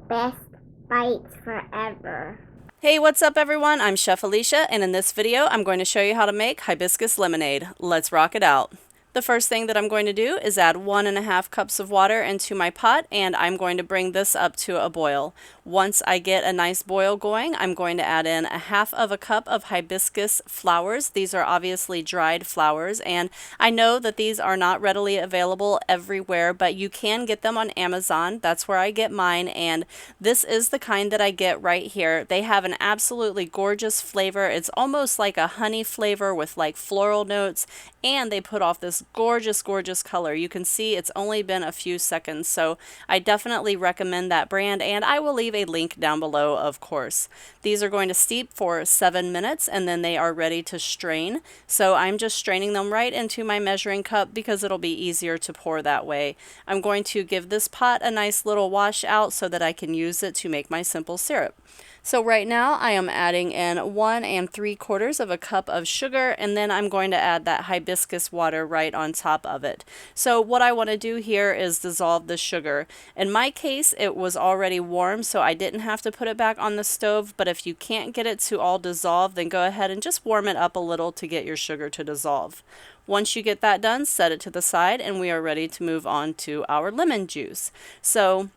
Best bites forever. Hey, what's up everyone? I'm Chef Alicia, and in this video I'm going to show you how to make hibiscus lemonade. Let's rock it out. The first thing that I'm going to do is add 1.5 cups of water into my pot, and I'm going to bring this up to a boil. Once I get a nice boil going, I'm going to add in 1/2 cup of hibiscus flowers. These are obviously dried flowers, and I know that these are not readily available everywhere, but you can get them on Amazon. That's where I get mine, and this is the kind that I get right here. They have an absolutely gorgeous flavor. It's almost like a honey flavor with like floral notes, and they put off this gorgeous color. You can see it's only been a few seconds, so I definitely recommend that brand, and I will leave a link down below, of course. These are going to steep for 7 minutes, and then they are ready to strain. So I'm just straining them right into my measuring cup because it'll be easier to pour that way. I'm going to give this pot a nice little wash out so that I can use it to make my simple syrup. So right now I am adding in 1 3/4 cup of sugar, and then I'm going to add that hibiscus water right on top of it. So what I want to do here is dissolve the sugar. In my case, it was already warm, so I didn't have to put it back on the stove, but if you can't get it to all dissolve, then go ahead and just warm it up a little to get your sugar to dissolve. Once you get that done, set it to the side, and we are ready to move on to our lemon juice. So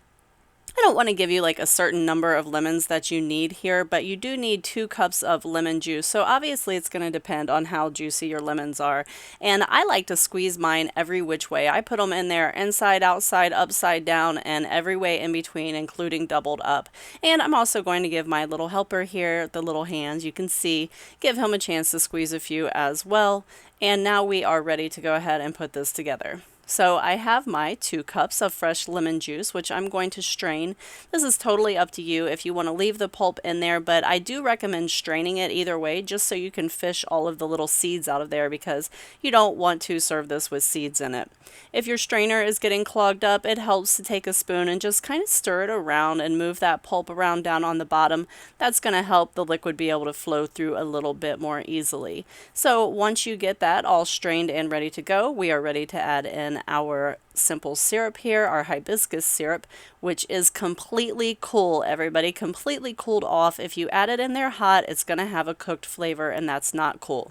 I don't want to give you like a certain number of lemons that you need here, but you do need 2 cups of lemon juice. So obviously it's going to depend on how juicy your lemons are. And I like to squeeze mine every which way. I put them in there inside, outside, upside down, and every way in between, including doubled up. And I'm also going to give my little helper here, the little hands, you can see, give him a chance to squeeze a few as well. And now we are ready to go ahead and put this together. So I have my 2 cups of fresh lemon juice, which I'm going to strain. This is totally up to you if you want to leave the pulp in there, but I do recommend straining it either way, just so you can fish all of the little seeds out of there, because you don't want to serve this with seeds in it. If your strainer is getting clogged up, it helps to take a spoon and just kind of stir it around and move that pulp around down on the bottom. That's going to help the liquid be able to flow through a little bit more easily. So once you get that all strained and ready to go, we are ready to add in our simple syrup here, our hibiscus syrup, which is completely cool, everybody, completely cooled off. If you add it in there hot, it's going to have a cooked flavor, and that's not cool.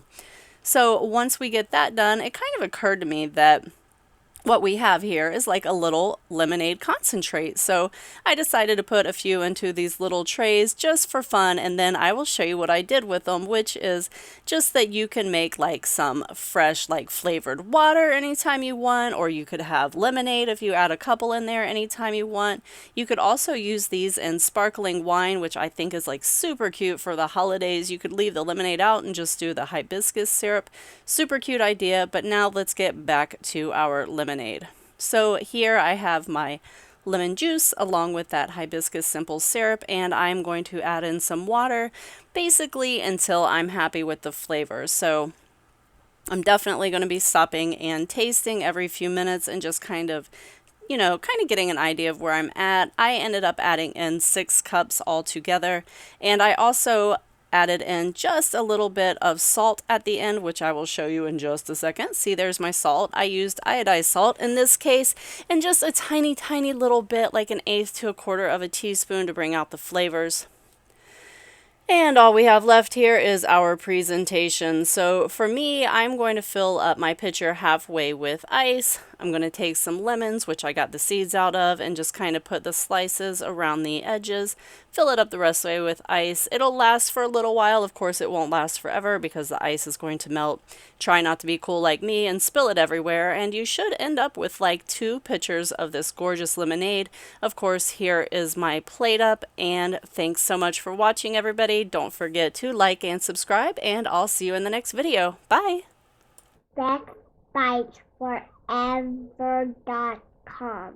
So once we get that done, it kind of occurred to me that what we have here is like a little lemonade concentrate. So I decided to put a few into these little trays just for fun, and then I will show you what I did with them, which is just that you can make like some fresh like flavored water anytime you want, or you could have lemonade if you add a couple in there anytime you want. You could also use these in sparkling wine, which I think is like super cute for the holidays. You could leave the lemonade out and just do the hibiscus syrup. Super cute idea, but now let's get back to our lemonade. So here I have my lemon juice along with that hibiscus simple syrup, and I'm going to add in some water basically until I'm happy with the flavor. So I'm definitely going to be stopping and tasting every few minutes and just kind of getting an idea of where I'm at. I ended up adding in 6 cups altogether, and I also added in just a little bit of salt at the end, which I will show you in just a second. See, there's my salt. I used iodized salt in this case, and just a tiny little bit, like 1/8 to 1/4 of a teaspoon, to bring out the flavors. And all we have left here is our presentation. So for me, I'm going to fill up my pitcher halfway with ice. I'm going to take some lemons, which I got the seeds out of, and just kind of put the slices around the edges. Fill it up the rest of the way with ice. It'll last for a little while. Of course, it won't last forever because the ice is going to melt. Try not to be cool like me and spill it everywhere, and you should end up with like 2 pitchers of this gorgeous lemonade. Of course, here is my plate up, and thanks so much for watching, everybody. Don't forget to like and subscribe, and I'll see you in the next video. Bye! bestbitesforever.com